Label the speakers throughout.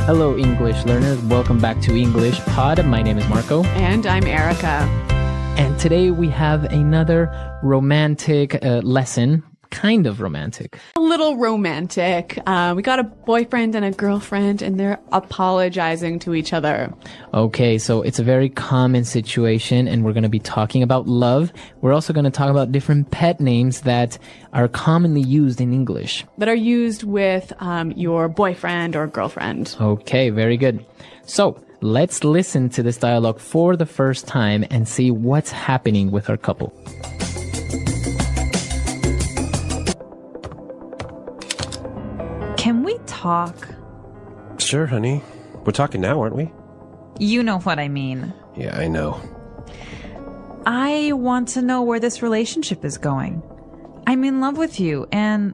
Speaker 1: Hello, English learners. Welcome back to English Pod. My name is Marco.
Speaker 2: And I'm Erica.
Speaker 1: And today we have another romantic lesson. Kind of romantic.
Speaker 2: A little romantic. We got a boyfriend and a girlfriend, and they're apologizing to each other.
Speaker 1: Okay, so it's a very common situation, and we're going to be talking about love. We're also going to talk about different pet names that are commonly used in English.
Speaker 2: That are used with your boyfriend or girlfriend.
Speaker 1: Okay, very good. So let's listen to this dialogue for the first time and see what's happening with our couple.
Speaker 3: Can we talk?
Speaker 4: Sure, honey. We're talking now, aren't we?
Speaker 3: You know what I mean.
Speaker 4: Yeah, I know.
Speaker 3: I want to know where this relationship is going. I'm in love with you, and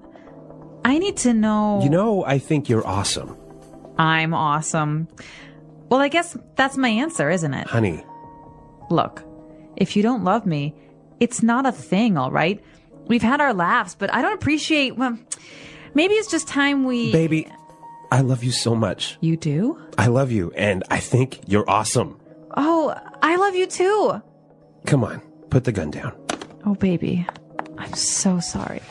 Speaker 3: I need to know...
Speaker 4: You know, I think you're awesome.
Speaker 3: I'm awesome. Well, I guess that's my answer, isn't it?
Speaker 4: Honey.
Speaker 3: Look, if you don't love me, it's not a thing, all right? We've had our laughs, but I don't appreciate... Well, maybe it's just time we...
Speaker 4: Baby, I love you so much.
Speaker 3: You do?
Speaker 4: I love you, and I think you're awesome.
Speaker 3: Oh, I love you too.
Speaker 4: Come on, put the gun down.
Speaker 3: Oh, baby, I'm so sorry.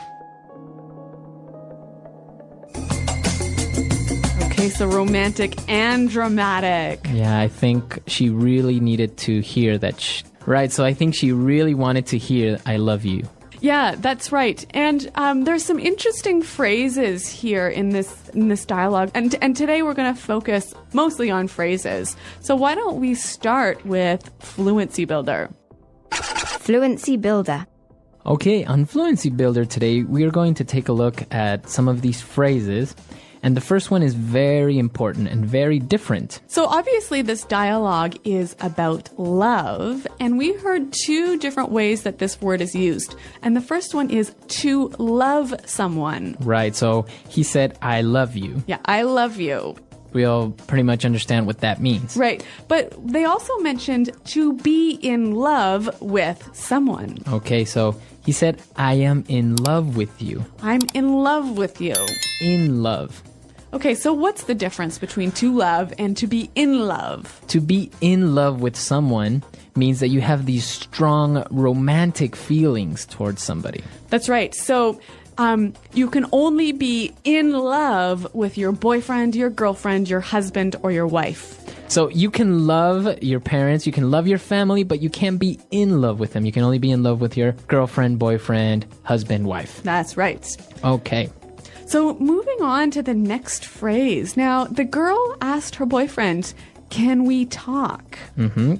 Speaker 2: Okay, so romantic and dramatic.
Speaker 1: Yeah, I think she really needed to hear that. Right, so I think she really wanted to hear, I love you.
Speaker 2: Yeah, that's right. And there's some interesting phrases here in this dialogue. And today we're going to focus mostly on phrases. So why don't we start with Fluency Builder?
Speaker 5: Fluency Builder.
Speaker 1: Okay, on Fluency Builder today, we are going to take a look at some of these phrases. And the first one is very important and very different.
Speaker 2: So obviously this dialogue is about love, and we heard two different ways that this word is used. And the first one is to love someone.
Speaker 1: Right, so he said, I love you.
Speaker 2: Yeah, I love you.
Speaker 1: We all pretty much understand what that means.
Speaker 2: Right, but they also mentioned to be in love with someone.
Speaker 1: Okay, so he said, I am in love with you.
Speaker 2: I'm in love with you.
Speaker 1: In love.
Speaker 2: Okay, so what's the difference between to love and to be in love?
Speaker 1: To be in love with someone means that you have these strong romantic feelings towards somebody.
Speaker 2: That's right. So you can only be in love with your boyfriend, your girlfriend, your husband, or your wife.
Speaker 1: So you can love your parents, you can love your family, but you can't be in love with them. You can only be in love with your girlfriend, boyfriend, husband, wife.
Speaker 2: That's right.
Speaker 1: Okay.
Speaker 2: So moving on to the next phrase. Now, the girl asked her boyfriend, can we talk?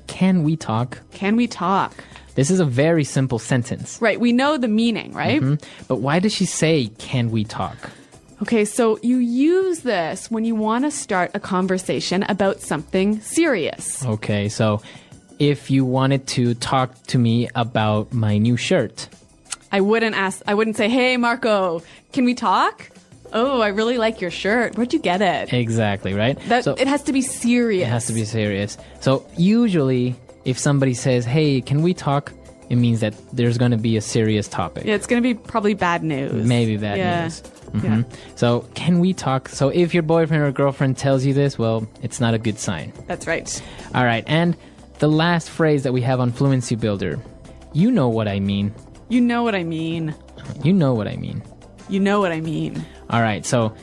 Speaker 1: Can we talk?
Speaker 2: Can we talk?
Speaker 1: This is a very simple sentence.
Speaker 2: Right, we know the meaning, right?
Speaker 1: But why does she say, can we talk?
Speaker 2: Okay, so you use this when you want to start a conversation about something serious.
Speaker 1: Okay, so if you wanted to talk to me about my new shirt.
Speaker 2: I wouldn't say, hey, Marco, can we talk? Oh, I really like your shirt. Where'd you get it?
Speaker 1: Exactly, right?
Speaker 2: It has to be serious.
Speaker 1: It has to be serious. So usually, if somebody says, hey, can we talk? It means that there's going to be a serious topic.
Speaker 2: Yeah, it's going to be probably bad news.
Speaker 1: Maybe bad news.
Speaker 2: Yeah.
Speaker 1: So, can we talk? So, if your boyfriend or girlfriend tells you this, well, it's not a good sign.
Speaker 2: That's right.
Speaker 1: All right. And the last phrase that we have on Fluency Builder, you know what I mean.
Speaker 2: You know what I mean.
Speaker 1: You know what I mean.
Speaker 2: You know what I mean.
Speaker 1: All right. So,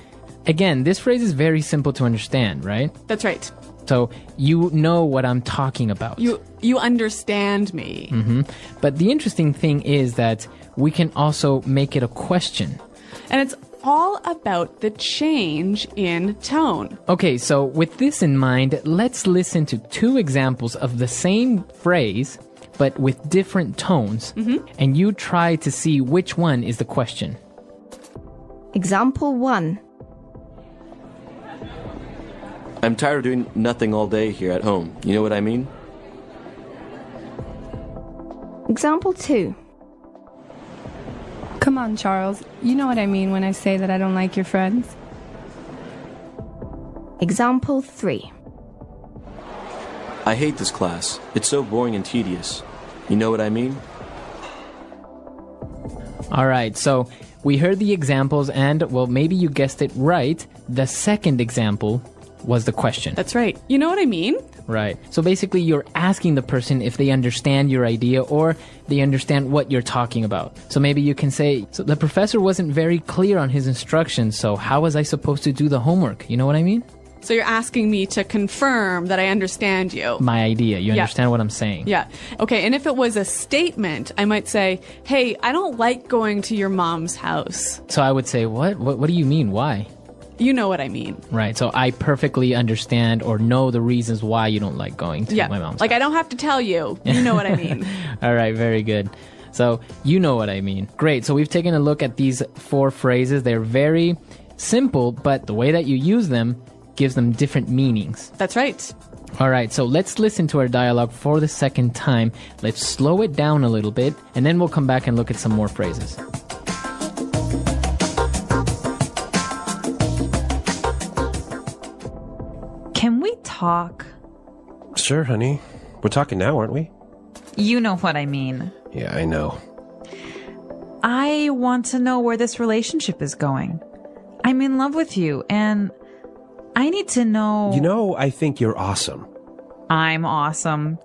Speaker 1: again, this phrase is very simple to understand, right?
Speaker 2: That's right.
Speaker 1: So, you know what I'm talking about.
Speaker 2: You understand me.
Speaker 1: But the interesting thing is that we can also make it a question.
Speaker 2: And it's all about the change in tone.
Speaker 1: Okay, so with this in mind, let's listen to two examples of the same phrase, but with different tones. And you try to see which one is the question.
Speaker 5: Example 1.
Speaker 6: I'm tired of doing nothing all day here at home. You know what I mean?
Speaker 5: Example 2.
Speaker 7: Come on, Charles. You know what I mean when I say that I don't like your friends.
Speaker 5: Example 3.
Speaker 6: I hate this class. It's so boring and tedious. You know what I mean?
Speaker 1: All right, so we heard the examples and, well, maybe you guessed it right. The second example was the question.
Speaker 2: That's right. You know what I mean?
Speaker 1: Right. So basically, you're asking the person if they understand your idea or they understand what you're talking about. So maybe you can say, so the professor wasn't very clear on his instructions, so how was I supposed to do the homework? You know what I mean?
Speaker 2: So you're asking me to confirm that I understand you.
Speaker 1: My idea. You
Speaker 2: Yeah.
Speaker 1: understand what I'm saying?
Speaker 2: Yeah. Okay, and if it was a statement, I might say, hey, I don't like going to your mom's house.
Speaker 1: So I would say, what? What do you mean? Why?
Speaker 2: You know what I mean.
Speaker 1: Right. So I perfectly understand or know the reasons why you don't like going to
Speaker 2: Yeah.
Speaker 1: my mom's
Speaker 2: Like,
Speaker 1: house.
Speaker 2: I don't have to tell you. You know what I mean.
Speaker 1: All right, very good. So you know what I mean. Great. So we've taken a look at these 4 phrases. They're very simple, but the way that you use them gives them different meanings.
Speaker 2: That's right.
Speaker 1: All right, so let's listen to our dialogue for the second time. Let's slow it down a little bit, and then we'll come back and look at some more phrases.
Speaker 3: Can we talk?
Speaker 4: Sure, honey. We're talking now, aren't we?
Speaker 3: You know what I mean.
Speaker 4: Yeah, I know.
Speaker 3: I want to know where this relationship is going. I'm in love with you, and I need to know...
Speaker 4: You know, I think you're awesome.
Speaker 3: I'm awesome.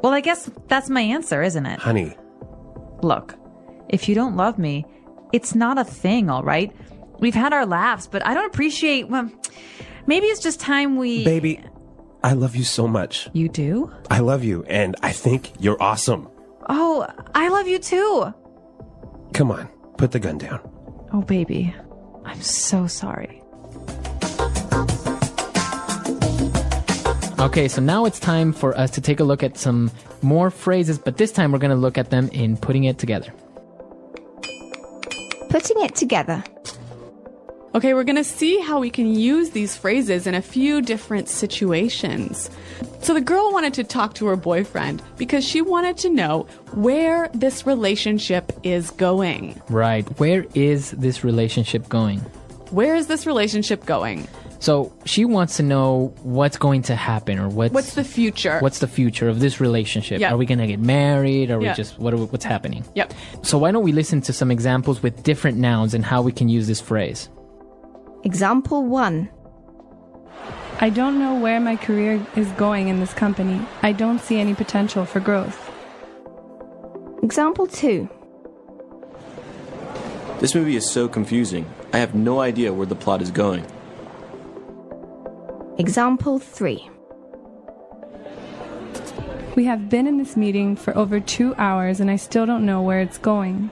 Speaker 3: Well, I guess that's my answer, isn't it?
Speaker 4: Honey,
Speaker 3: Look, if you don't love me, it's not a thing, all right? We've had our laughs, but I don't appreciate... Well, maybe it's just time we...
Speaker 4: baby, I love you so much.
Speaker 3: You do?
Speaker 4: I love you, and I think you're awesome.
Speaker 3: Oh, I love you too.
Speaker 4: Come on, put the gun down.
Speaker 3: Oh, baby, I'm so sorry.
Speaker 1: Okay, so now it's time for us to take a look at some more phrases, but this time we're going to look at them in putting it together.
Speaker 5: Putting it together.
Speaker 2: Okay, we're going to see how we can use these phrases in a few different situations. So the girl wanted to talk to her boyfriend because she wanted to know where this relationship is going.
Speaker 1: Right. Where is this relationship going?
Speaker 2: Where is this relationship going?
Speaker 1: So she wants to know what's going to happen or
Speaker 2: What's the future?
Speaker 1: What's the future of this relationship?
Speaker 2: Yeah.
Speaker 1: Are we going to get married? Are we
Speaker 2: Yeah.
Speaker 1: just what's happening?
Speaker 2: Yep.
Speaker 1: So why don't we listen to some examples with different nouns and how we can use this phrase?
Speaker 5: Example 1.
Speaker 7: I don't know where my career is going in this company. I don't see any potential for growth.
Speaker 5: Example 2.
Speaker 6: This movie is so confusing. I have no idea where the plot is going.
Speaker 5: Example 3.
Speaker 7: We have been in this meeting for over 2 hours and I still don't know where it's going.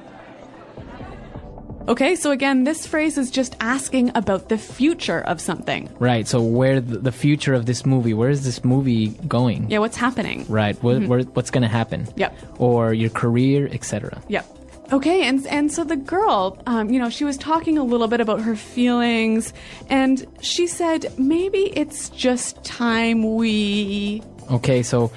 Speaker 2: Okay, so again, this phrase is just asking about the future of something.
Speaker 1: Right. So where the future of this movie? Where is this movie going?
Speaker 2: Yeah, what's happening?
Speaker 1: Right. What's going to happen?
Speaker 2: Yep.
Speaker 1: Or your career, etc.
Speaker 2: Yep. Okay, and so the girl, she was talking a little bit about her feelings, and she said, maybe it's just time we...
Speaker 1: Okay, so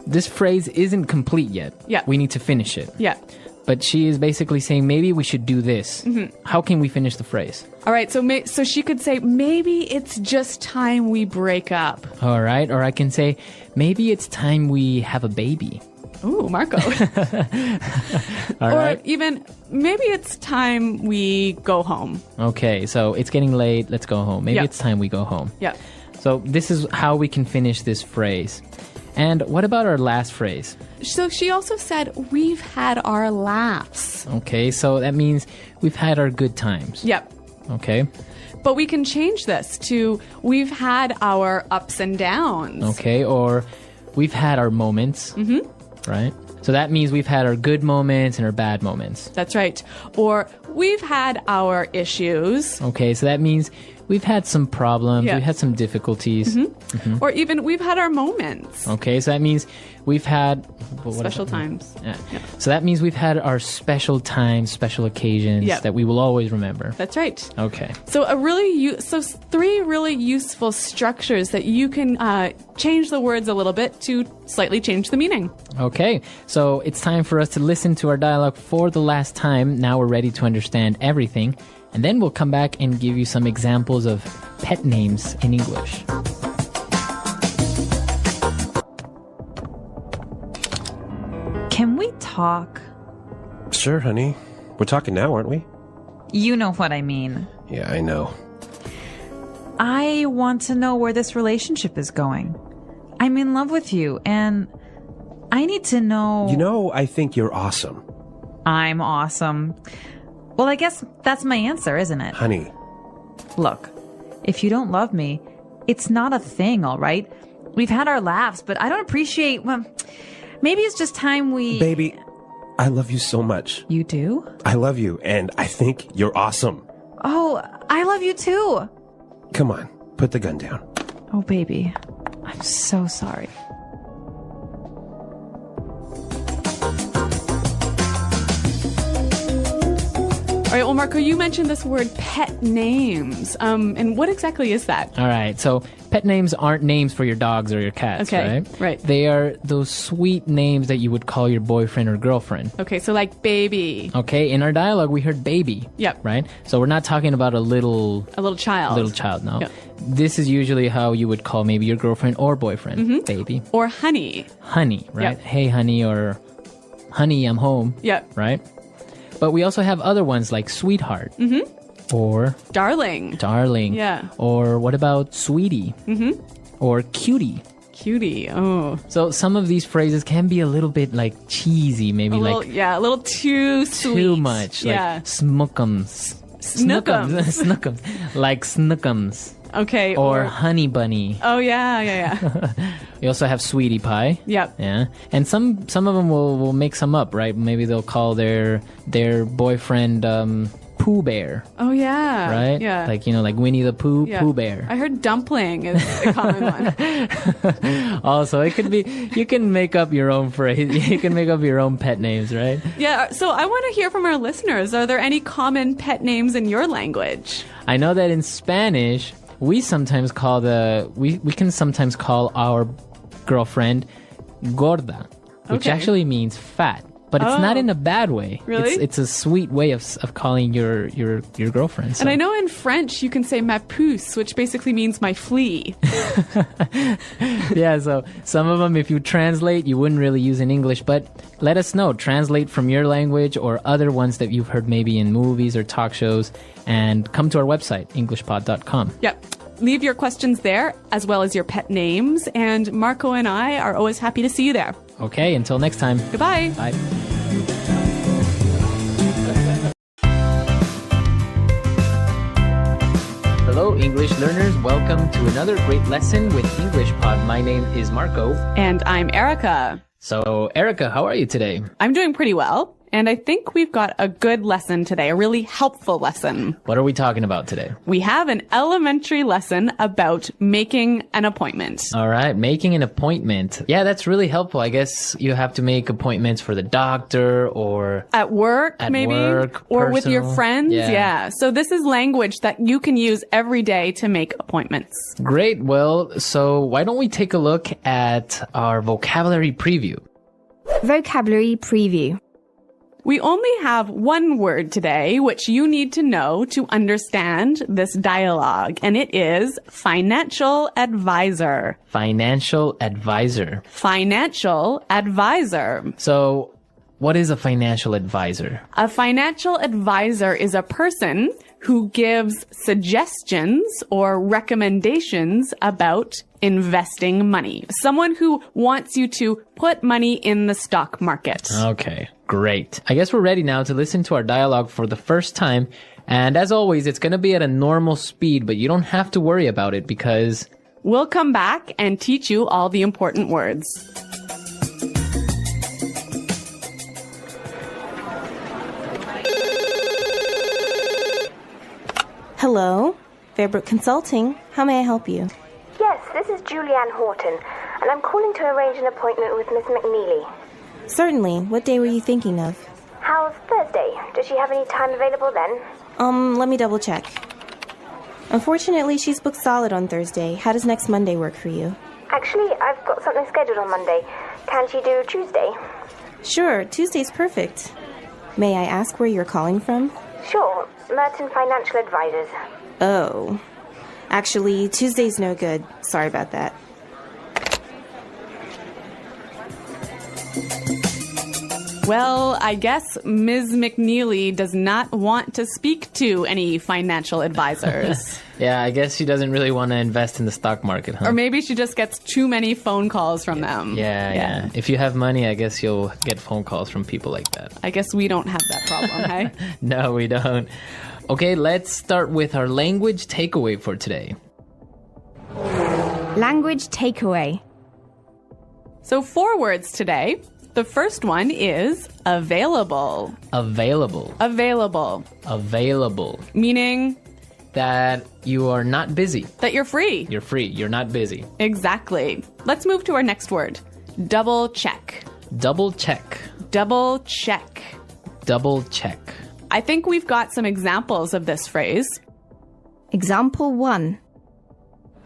Speaker 1: this phrase isn't complete yet.
Speaker 2: Yeah.
Speaker 1: We need to finish it.
Speaker 2: Yeah.
Speaker 1: But she is basically saying, maybe we should do this.
Speaker 2: Mm-hmm.
Speaker 1: How can we finish the phrase?
Speaker 2: All right, so she could say, maybe it's just time we break up.
Speaker 1: All right. Or I can say, maybe it's time we have a baby.
Speaker 2: Ooh, Marco.
Speaker 1: All
Speaker 2: or
Speaker 1: right.
Speaker 2: even, maybe it's time we go home.
Speaker 1: Okay, so it's getting late. Let's go home. Maybe
Speaker 2: Yeah.
Speaker 1: it's time we go home.
Speaker 2: Yeah.
Speaker 1: So this is how we can finish this phrase. And what about our last phrase?
Speaker 2: So she also said, we've had our laughs.
Speaker 1: Okay, so that means we've had our good times.
Speaker 2: Yep.
Speaker 1: Okay.
Speaker 2: But we can change this to, we've had our ups and downs.
Speaker 1: Okay, or we've had our moments. Mm-hmm. Right? So that means we've had our good moments and our bad moments.
Speaker 2: That's right. Or we've had our issues.
Speaker 1: Okay, so that means we've had some problems,
Speaker 2: Yeah.
Speaker 1: we've had some difficulties.
Speaker 2: Mm-hmm. Or even we've had our moments.
Speaker 1: Okay, so that means we've had... what is
Speaker 2: Special
Speaker 1: that?
Speaker 2: times.
Speaker 1: Yeah. So that means we've had our special times, special occasions
Speaker 2: Yeah.
Speaker 1: that we will always remember.
Speaker 2: That's right.
Speaker 1: Okay.
Speaker 2: So so 3 really useful structures that you can change the words a little bit to slightly change the meaning.
Speaker 1: Okay, so it's time for us to listen to our dialogue for the last time. Now we're ready to understand everything. And then we'll come back and give you some examples of pet names in English.
Speaker 3: Can we talk?
Speaker 4: Sure, honey. We're talking now, aren't we?
Speaker 3: You know what I mean.
Speaker 4: Yeah, I know.
Speaker 3: I want to know where this relationship is going. I'm in love with you, and I need to know...
Speaker 4: You know, I think you're awesome.
Speaker 3: I'm awesome. Well, I guess that's my answer, isn't it?
Speaker 4: Honey.
Speaker 3: Look, if you don't love me, it's not a thing, all right? We've had our laughs, but I don't appreciate... Well, maybe it's just time we...
Speaker 4: Baby, I love you so much.
Speaker 3: You do?
Speaker 4: I love you, and I think you're awesome.
Speaker 3: Oh, I love you too.
Speaker 4: Come on, put the gun down.
Speaker 3: Oh, baby, I'm so sorry.
Speaker 2: All right, well, Marco, you mentioned this word pet names. And what exactly is that?
Speaker 1: All right, so pet names aren't names for your dogs or your cats,
Speaker 2: Okay,
Speaker 1: right?
Speaker 2: right.
Speaker 1: They are those sweet names that you would call your boyfriend or girlfriend.
Speaker 2: Okay, so like baby.
Speaker 1: Okay, in our dialogue, we heard baby.
Speaker 2: Yep.
Speaker 1: Right? So we're not talking about a little
Speaker 2: child.
Speaker 1: No.
Speaker 2: Yep.
Speaker 1: This is usually how you would call maybe your girlfriend or boyfriend, baby.
Speaker 2: Or honey.
Speaker 1: Honey, right?
Speaker 2: Yep.
Speaker 1: Hey, honey, or honey, I'm home.
Speaker 2: Yep.
Speaker 1: Right? But we also have other ones like sweetheart. Or
Speaker 2: Darling. Yeah.
Speaker 1: Or what about sweetie? Or cutie.
Speaker 2: Cutie. Oh.
Speaker 1: So some of these phrases can be a little bit like cheesy, maybe
Speaker 2: A little too sweet.
Speaker 1: too much.
Speaker 2: Yeah.
Speaker 1: Like smookums.
Speaker 2: Snookums.
Speaker 1: Snookums. Like snookums.
Speaker 2: Okay.
Speaker 1: Or honey bunny.
Speaker 2: Oh, yeah.
Speaker 1: We also have sweetie pie.
Speaker 2: Yep.
Speaker 1: Yeah. And some of them will make some up, right? Maybe they'll call their boyfriend Pooh Bear.
Speaker 2: Oh, yeah.
Speaker 1: Right?
Speaker 2: Yeah.
Speaker 1: Like, like Winnie the Pooh,
Speaker 2: Yeah.
Speaker 1: Pooh Bear.
Speaker 2: I heard dumpling is a common one.
Speaker 1: Also, it could be, you can make up your own phrase. You can make up your own pet names, right?
Speaker 2: Yeah. So I want to hear from our listeners. Are there any common pet names in your language?
Speaker 1: I know that in Spanish, we sometimes call we can sometimes call our girlfriend gorda, which
Speaker 2: Okay.
Speaker 1: actually means fat. But it's not in a bad way.
Speaker 2: Really?
Speaker 1: It's a sweet way of calling your girlfriend. So.
Speaker 2: And I know in French you can say ma puce, which basically means my flea.
Speaker 1: Yeah, so some of them, if you translate, you wouldn't really use in English. But let us know. Translate from your language or other ones that you've heard maybe in movies or talk shows. And come to our website, Englishpod.com.
Speaker 2: Yep. Leave your questions there, as well as your pet names. And Marco and I are always happy to see you there.
Speaker 1: Okay, until next time.
Speaker 2: Goodbye.
Speaker 1: Bye. Hello, English learners. Welcome to another great lesson with English Pod. My name is Marco.
Speaker 2: And I'm Erica.
Speaker 1: So, Erica, how are you today?
Speaker 2: I'm doing pretty well. And I think we've got a good lesson today, a really helpful lesson.
Speaker 1: What are we talking about today?
Speaker 2: We have an elementary lesson about making an appointment.
Speaker 1: All right, making an appointment. Yeah, that's really helpful. I guess you have to make appointments for the doctor or...
Speaker 2: At work, maybe? Or with your
Speaker 1: personal.
Speaker 2: friends.
Speaker 1: Yeah.
Speaker 2: So this is language that you can use every day to make appointments.
Speaker 1: Great. Well, so why don't we take a look at our vocabulary preview?
Speaker 5: Vocabulary preview.
Speaker 2: We only have one word today, which you need to know to understand this dialogue, and it is financial advisor.
Speaker 1: Financial advisor.
Speaker 2: Financial advisor.
Speaker 1: So, what is a financial advisor?
Speaker 2: A financial advisor is a person who gives suggestions or recommendations about investing money. Someone who wants you to put money in the stock market.
Speaker 1: Okay, great. I guess we're ready now to listen to our dialogue for the first time. And as always, it's going to be at a normal speed, but you don't have to worry about it because...
Speaker 2: We'll come back and teach you all the important words.
Speaker 8: Hello, Fairbrook Consulting. How may I help you?
Speaker 9: Yes, this is Julianne Horton, and I'm calling to arrange an appointment with Miss McNeely.
Speaker 8: Certainly. What day were you thinking of?
Speaker 9: How's Thursday? Does she have any time available then?
Speaker 8: Let me double check. Unfortunately, she's booked solid on Thursday. How does next Monday work for you?
Speaker 9: Actually, I've got something scheduled on Monday. Can she do Tuesday?
Speaker 8: Sure, Tuesday's perfect. May I ask where you're calling from?
Speaker 9: Sure, Merton Financial Advisors.
Speaker 8: Oh. Actually, Tuesday's no good. Sorry about that.
Speaker 2: Well, I guess Ms. McNeely does not want to speak to any financial advisors.
Speaker 1: Yeah, I guess she doesn't really want to invest in the stock market, huh?
Speaker 2: Or maybe she just gets too many phone calls from them.
Speaker 1: Yeah. If you have money, I guess you'll get phone calls from people like that.
Speaker 2: I guess we don't have that problem, hey?
Speaker 1: No, we don't. Okay, let's start with our language takeaway for today.
Speaker 5: Language takeaway.
Speaker 2: So 4 words today. The first one is available.
Speaker 1: Available.
Speaker 2: Available.
Speaker 1: Available.
Speaker 2: Meaning
Speaker 1: that you are not busy.
Speaker 2: that you're free.
Speaker 1: You're free. You're not busy.
Speaker 2: Exactly. Let's move to our next word. Double check.
Speaker 1: Double check.
Speaker 2: Double check.
Speaker 1: Double check.
Speaker 2: I think we've got some examples of this phrase.
Speaker 5: Example 1.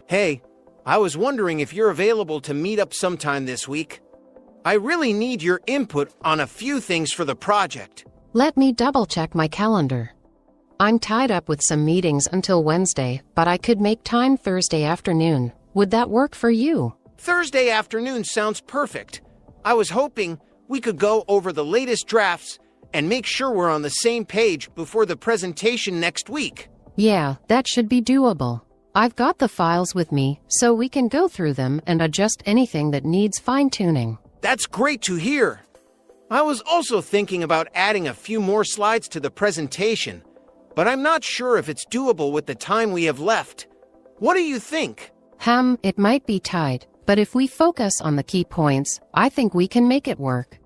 Speaker 10: Hey, I was wondering if you're available to meet up sometime this week. I really need your input on a few things for the project.
Speaker 11: Let me double-check my calendar. I'm tied up with some meetings until Wednesday, but I could make time Thursday afternoon. Would that work for you?
Speaker 10: Thursday afternoon sounds perfect. I was hoping we could go over the latest drafts and make sure we're on the same page before the presentation next week.
Speaker 11: Yeah, that should be doable. I've got the files with me, so we can go through them and adjust anything that needs fine-tuning.
Speaker 10: That's great to hear. I was also thinking about adding a few more slides to the presentation, but I'm not sure if it's doable with the time we have left. What do you think?
Speaker 11: It might be tight, but if we focus on the key points, I think we can make it work.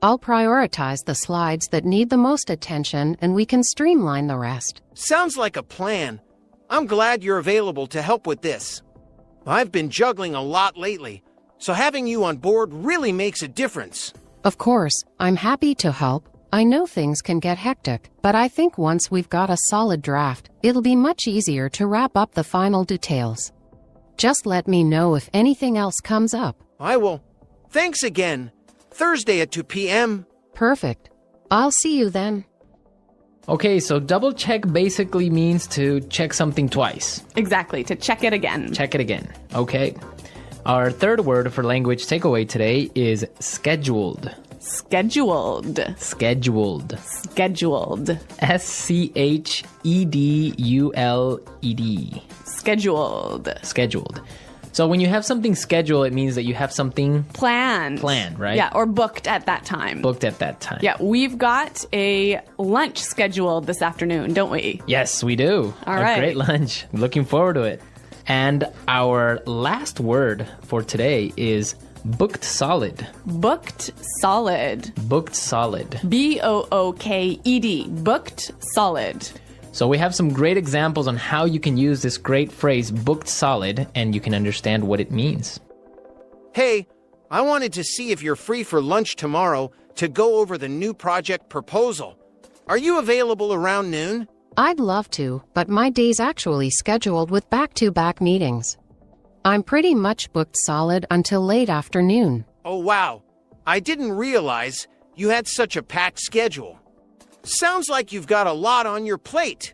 Speaker 11: I'll prioritize the slides that need the most attention and we can streamline the rest.
Speaker 10: Sounds like a plan. I'm glad you're available to help with this. I've been juggling a lot lately, so having you on board really makes a difference.
Speaker 11: Of course, I'm happy to help. I know things can get hectic, but I think once we've got a solid draft, it'll be much easier to wrap up the final details. Just let me know if anything else comes up.
Speaker 10: I will. Thanks again. Thursday at 2 p.m.
Speaker 11: Perfect. I'll see you then.
Speaker 1: Okay, so double check basically means to check something twice.
Speaker 2: Exactly, to check it again.
Speaker 1: Check it again. Okay. Our third word for language takeaway today is scheduled.
Speaker 2: Scheduled.
Speaker 1: Scheduled.
Speaker 2: Scheduled.
Speaker 1: S-C-H-E-D-U-L-E-D.
Speaker 2: Scheduled.
Speaker 1: Scheduled. So when you have something scheduled, it means that you have something
Speaker 2: planned,
Speaker 1: right?
Speaker 2: Yeah, or booked at that time.
Speaker 1: Booked at that time.
Speaker 2: Yeah, we've got a lunch scheduled this afternoon, don't we?
Speaker 1: Yes, we do.
Speaker 2: All right.
Speaker 1: A great lunch. Looking forward to it. And our last word for today is booked solid.
Speaker 2: Booked solid.
Speaker 1: Booked solid.
Speaker 2: B-O-O-K-E-D. Booked solid.
Speaker 1: So we have some great examples on how you can use this great phrase, booked solid, and you can understand what it means.
Speaker 10: Hey, I wanted to see if you're free for lunch tomorrow to go over the new project proposal. Are you available around noon?
Speaker 11: I'd love to, but my day's actually scheduled with back-to-back meetings. I'm pretty much booked solid until late afternoon.
Speaker 10: Oh, wow. I didn't realize you had such a packed schedule. Sounds like you've got a lot on your plate.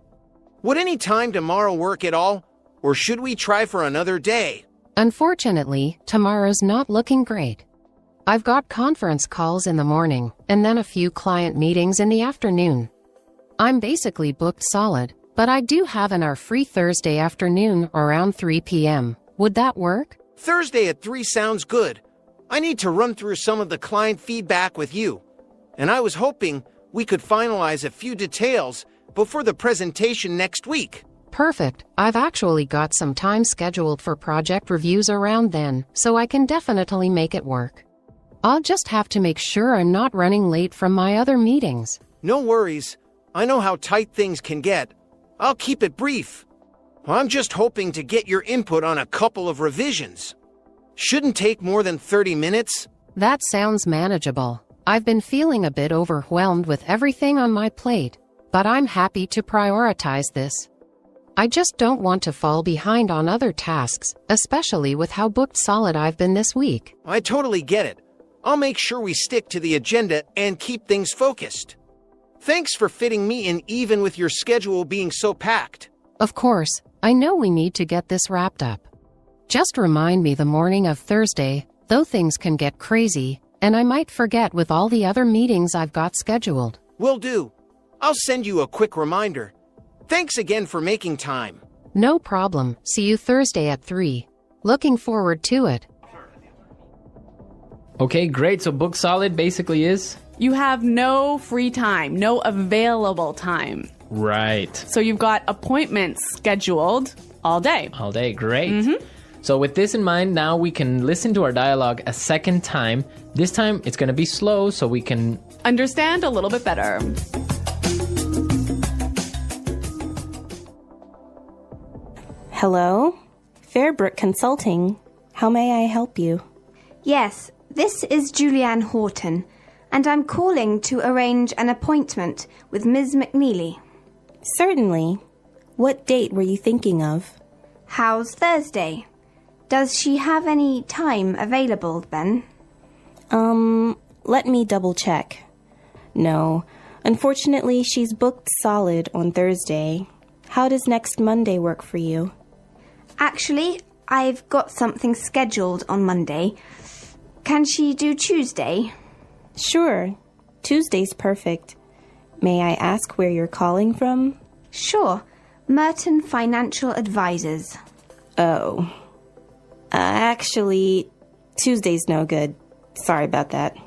Speaker 10: Would any time tomorrow work at all, or should we try for another day?
Speaker 11: Unfortunately, tomorrow's not looking great. I've got conference calls in the morning, and then a few client meetings in the afternoon. I'm basically booked solid, but I do have an hour free Thursday afternoon around 3 p.m. Would that work?
Speaker 10: Thursday at 3 sounds good. I need to run through some of the client feedback with you, and I was hoping we could finalize a few details before the presentation next week.
Speaker 11: Perfect. I've actually got some time scheduled for project reviews around then, so I can definitely make it work. I'll just have to make sure I'm not running late from my other meetings.
Speaker 10: No worries. I know how tight things can get. I'll keep it brief. I'm just hoping to get your input on a couple of revisions. Shouldn't take more than 30 minutes.
Speaker 11: That sounds manageable. I've been feeling a bit overwhelmed with everything on my plate, but I'm happy to prioritize this. I just don't want to fall behind on other tasks, especially with how booked solid I've been this week.
Speaker 10: I totally get it. I'll make sure we stick to the agenda and keep things focused. Thanks for fitting me in even with your schedule being so packed.
Speaker 11: Of course, I know we need to get this wrapped up. Just remind me the morning of Thursday, though things can get crazy, and I might forget with all the other meetings I've got scheduled.
Speaker 10: Will do. I'll send you a quick reminder. Thanks again for making time.
Speaker 11: No problem. See you Thursday at 3. Looking forward to it.
Speaker 1: Okay, great. So book solid basically is?
Speaker 2: You have no free time, no available time.
Speaker 1: Right.
Speaker 2: So you've got appointments scheduled all day.
Speaker 1: All day, great. So with this in mind, now we can listen to our dialogue a second time. This time it's going to be slow so we can
Speaker 2: understand a little bit better.
Speaker 8: Hello? Fairbrook Consulting. How may I help you?
Speaker 5: Yes, this is Julianne Horton, and I'm calling to arrange an appointment with Ms. McNeely.
Speaker 8: Certainly. What date were you thinking of?
Speaker 5: How's Thursday? Does she have any time available then?
Speaker 8: Let me double check. No, unfortunately she's booked solid on Thursday. How does next Monday work for you?
Speaker 5: Actually, I've got something scheduled on Monday. Can she do Tuesday?
Speaker 8: Sure. Tuesday's perfect. May I ask where you're calling from?
Speaker 5: Sure. Merton Financial Advisors.
Speaker 8: Oh. Actually, Tuesday's no good. Sorry about that.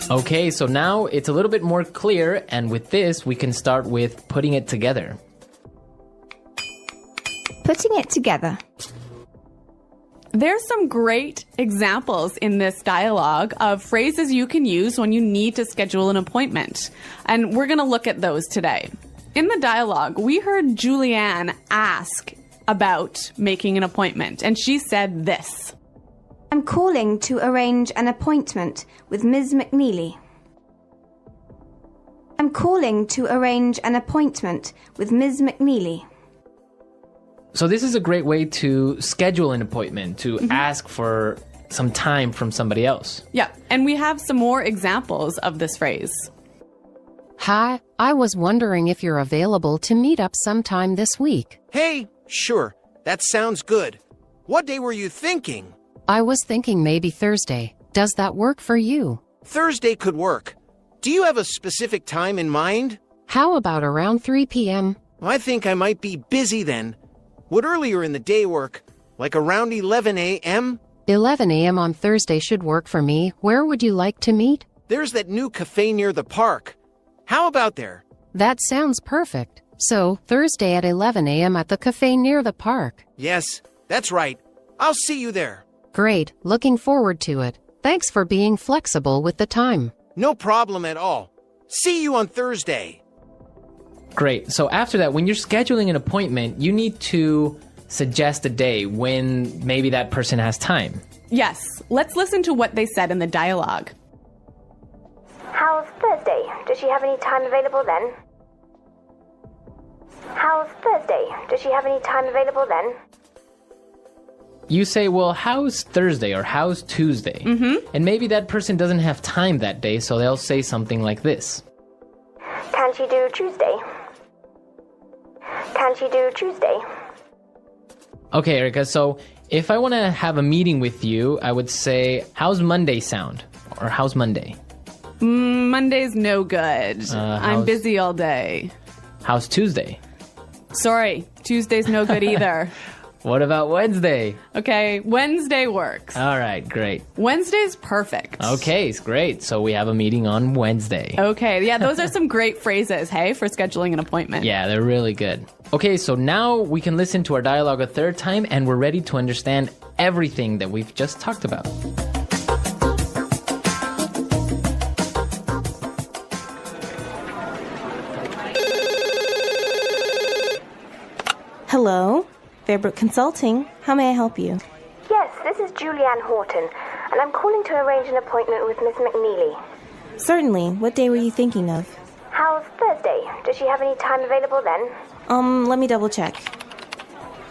Speaker 1: Okay, so now it's a little bit more clear, and with this, we can start with putting it together.
Speaker 5: Putting it together.
Speaker 2: There's some great examples in this dialogue of phrases you can use when you need to schedule an appointment. And we're going to look at those today. In the dialogue, we heard Julianne ask about making an appointment, and she said this.
Speaker 5: I'm calling to arrange an appointment with Ms. McNeely. I'm calling to arrange an appointment with Ms. McNeely.
Speaker 1: So this is a great way to schedule an appointment, to ask for some time from somebody else.
Speaker 2: Yeah, and we have some more examples of this phrase.
Speaker 11: Hi, I was wondering if you're available to meet up sometime this week.
Speaker 10: Hey, sure. That sounds good. What day were you thinking?
Speaker 11: I was thinking maybe Thursday. Does that work for you?
Speaker 10: Thursday could work. Do you have a specific time in mind?
Speaker 11: How about around 3 p.m.?
Speaker 10: I think I might be busy then. Would earlier in the day work? Like around 11 a.m.?
Speaker 11: 11 a.m. on Thursday should work for me. Where would you like to meet?
Speaker 10: There's that new cafe near the park. How about there?
Speaker 11: That sounds perfect. So, Thursday at 11 a.m. at the cafe near the park.
Speaker 10: Yes, that's right. I'll see you there.
Speaker 11: Great. Looking forward to it. Thanks for being flexible with the time.
Speaker 10: No problem at all. See you on Thursday.
Speaker 1: Great. So after that, when you're scheduling an appointment, you need to suggest a day when maybe that person has time.
Speaker 2: Yes. Let's listen to what they said in the dialogue.
Speaker 9: How's Thursday? Does she have any time available then? How's Thursday? Does she have any time available then?
Speaker 1: You say, well, how's Thursday or how's Tuesday? And maybe that person doesn't have time that day, so they'll say something like this.
Speaker 9: Can she do Tuesday? Can she do Tuesday?
Speaker 1: Okay, Erica, so if I want to have a meeting with you, I would say, how's Monday sound? Or how's Monday?
Speaker 2: Monday's no good. I'm busy all day.
Speaker 1: How's Tuesday?
Speaker 2: Sorry, Tuesday's no good either.
Speaker 1: What about Wednesday?
Speaker 2: Okay, Wednesday works.
Speaker 1: All right, great.
Speaker 2: Wednesday's perfect.
Speaker 1: Okay, it's great. So we have a meeting on Wednesday.
Speaker 2: Okay, yeah, those are some great phrases, hey, for scheduling an appointment.
Speaker 1: Yeah, they're really good. Okay, so now we can listen to our dialogue a third time, and we're ready to understand everything that we've just talked about.
Speaker 8: Hello? Fairbrook Consulting. How may I help you?
Speaker 9: Yes, this is Julianne Horton, and I'm calling to arrange an appointment with Miss McNeely.
Speaker 8: Certainly. What day were you thinking of?
Speaker 9: How's Thursday? Does she have any time available then?
Speaker 8: Let me double check.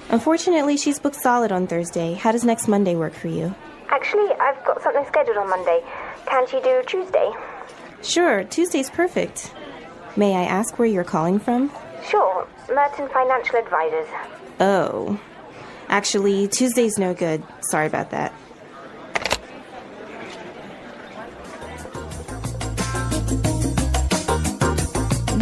Speaker 8: Unfortunately, she's booked solid on Thursday. How does next Monday work for you?
Speaker 9: Actually, I've got something scheduled on Monday. Can she do Tuesday?
Speaker 8: Sure, Tuesday's perfect. May I ask where you're calling from?
Speaker 9: Sure, Merton Financial Advisors.
Speaker 8: Oh. Actually, Tuesday's no good. Sorry about that.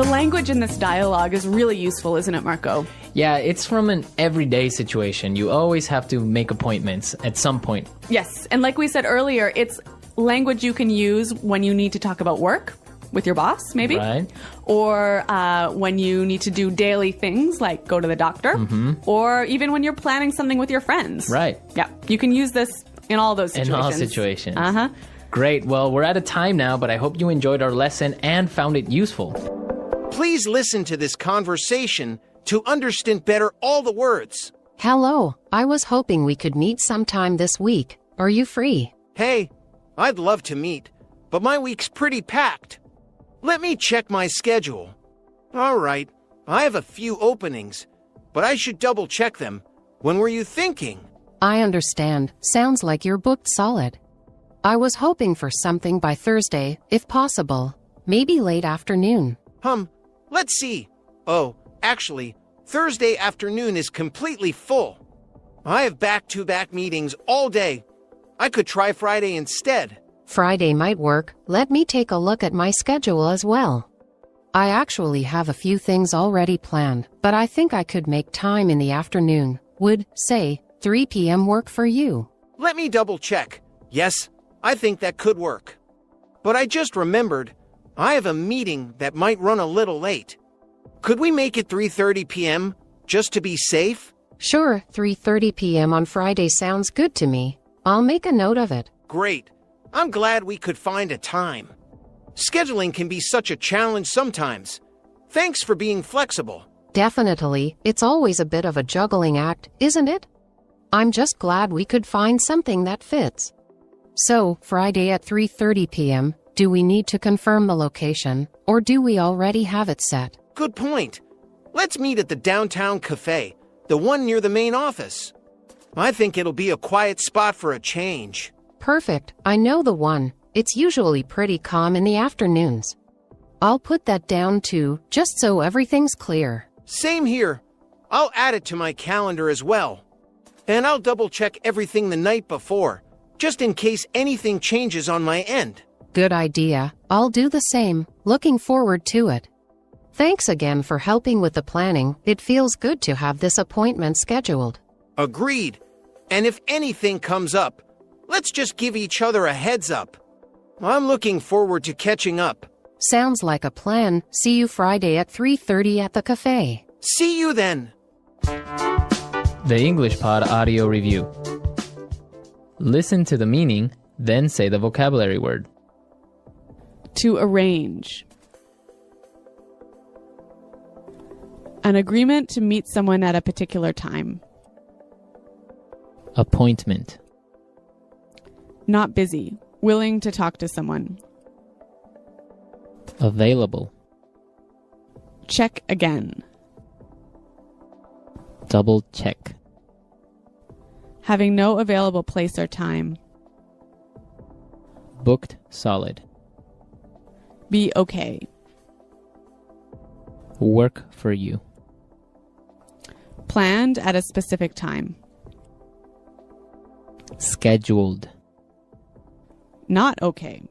Speaker 2: The language in this dialogue is really useful, isn't it, Marco?
Speaker 1: Yeah, it's from an everyday situation. You always have to make appointments at some point.
Speaker 2: Yes, and like we said earlier, it's language you can use when you need to talk about work with your boss, maybe.
Speaker 1: Right.
Speaker 2: Or when you need to do daily things like go to the doctor. Or even when you're planning something with your friends.
Speaker 1: Right.
Speaker 2: Yeah, you can use this in all those situations.
Speaker 1: In all situations.
Speaker 2: Uh-huh.
Speaker 1: Great. Well, we're out of time now, but I hope you enjoyed our lesson and found it useful.
Speaker 10: Please listen to this conversation to understand better all the words.
Speaker 11: Hello, I was hoping we could meet sometime this week. Are you free?
Speaker 10: Hey, I'd love to meet, but my week's pretty packed. Let me check my schedule. All right, I have a few openings, but I should double check them. When were you thinking?
Speaker 11: I understand. Sounds like you're booked solid. I was hoping for something by Thursday, if possible. Maybe late afternoon.
Speaker 10: Let's see. Oh, actually, Thursday afternoon is completely full. I have back-to-back meetings all day. I could try Friday instead.
Speaker 11: Friday might work. Let me take a look at my schedule as well. I actually have a few things already planned, but I think I could make time in the afternoon. Would, say, 3 p.m. work for you?
Speaker 10: Let me double-check. Yes, I think that could work. But I just remembered, I have a meeting that might run a little late. Could we make it 3:30 p.m., just to be safe?
Speaker 11: Sure, 3:30 p.m. on Friday sounds good to me. I'll make a note of it.
Speaker 10: Great. I'm glad we could find a time. Scheduling can be such a challenge sometimes. Thanks for being flexible.
Speaker 11: Definitely. It's always a bit of a juggling act, isn't it? I'm just glad we could find something that fits. So, Friday at 3:30 p.m., do we need to confirm the location, or do we already have it set?
Speaker 10: Good point. Let's meet at the downtown cafe, the one near the main office. I think it'll be a quiet spot for a change.
Speaker 11: Perfect. I know the one. It's usually pretty calm in the afternoons. I'll put that down too, just so everything's clear.
Speaker 10: Same here. I'll add it to my calendar as well. And I'll double-check everything the night before, just in case anything changes on my end.
Speaker 11: Good idea. I'll do the same. Looking forward to it. Thanks again for helping with the planning. It feels good to have this appointment scheduled.
Speaker 10: Agreed. And if anything comes up, let's just give each other a heads up. I'm looking forward to catching up.
Speaker 11: Sounds like a plan. See you Friday at 3:30 at the cafe.
Speaker 10: See you then.
Speaker 1: The English Pod Audio Review. Listen to the meaning, then say the vocabulary word.
Speaker 2: To arrange. An agreement to meet someone at a particular time.
Speaker 1: Appointment.
Speaker 2: Not busy. Willing to talk to someone.
Speaker 1: Available.
Speaker 2: Check again.
Speaker 1: Double check.
Speaker 2: Having no available place or time.
Speaker 1: Booked solid.
Speaker 2: Be okay.
Speaker 1: Work for you.
Speaker 2: Planned at a specific time.
Speaker 1: Scheduled.
Speaker 2: Not okay.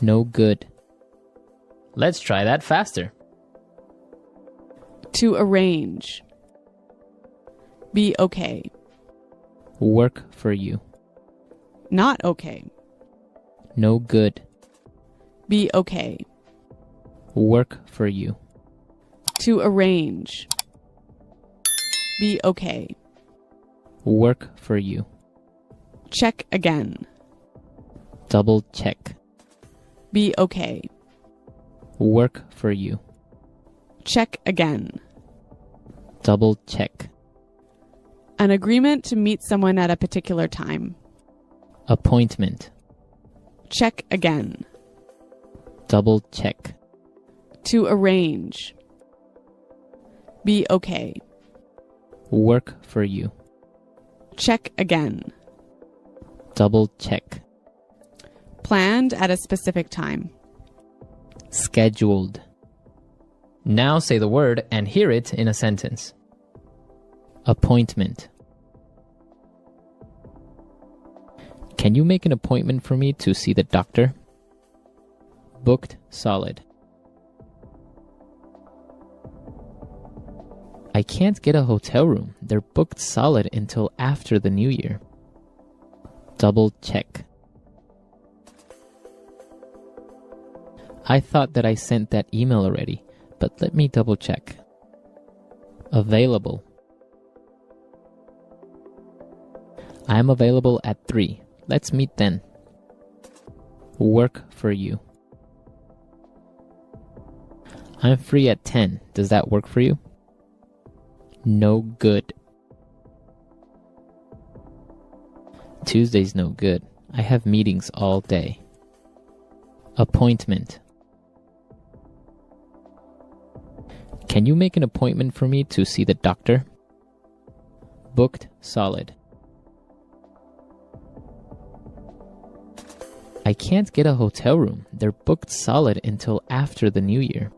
Speaker 1: No good. Let's try that faster.
Speaker 2: To arrange. Be okay.
Speaker 1: Work for you.
Speaker 2: Not okay.
Speaker 1: No good.
Speaker 2: Be okay.
Speaker 1: Work for you.
Speaker 2: To arrange. Be okay.
Speaker 1: Work for you.
Speaker 2: Check again.
Speaker 1: Double check.
Speaker 2: Be okay.
Speaker 1: Work for you.
Speaker 2: Check again.
Speaker 1: Double check.
Speaker 2: An agreement to meet someone at a particular time.
Speaker 1: Appointment.
Speaker 2: Check again.
Speaker 1: Double check.
Speaker 2: To arrange. Be okay.
Speaker 1: Work for you.
Speaker 2: Check again.
Speaker 1: Double check.
Speaker 2: Planned at a specific time.
Speaker 1: Scheduled. Now say the word and hear it in a sentence. Appointment. Can you make an appointment for me to see the doctor? Booked solid. I can't get a hotel room. They're booked solid until after the new year. Double check. I thought that I sent that email already, but let me double check. Available. I am available at 3. Let's meet then. Work for you. I'm free at 10. Does that work for you? No good. Tuesday's no good. I have meetings all day. Appointment. Can you make an appointment for me to see the doctor? Booked solid. I can't get a hotel room. They're booked solid until after the new year.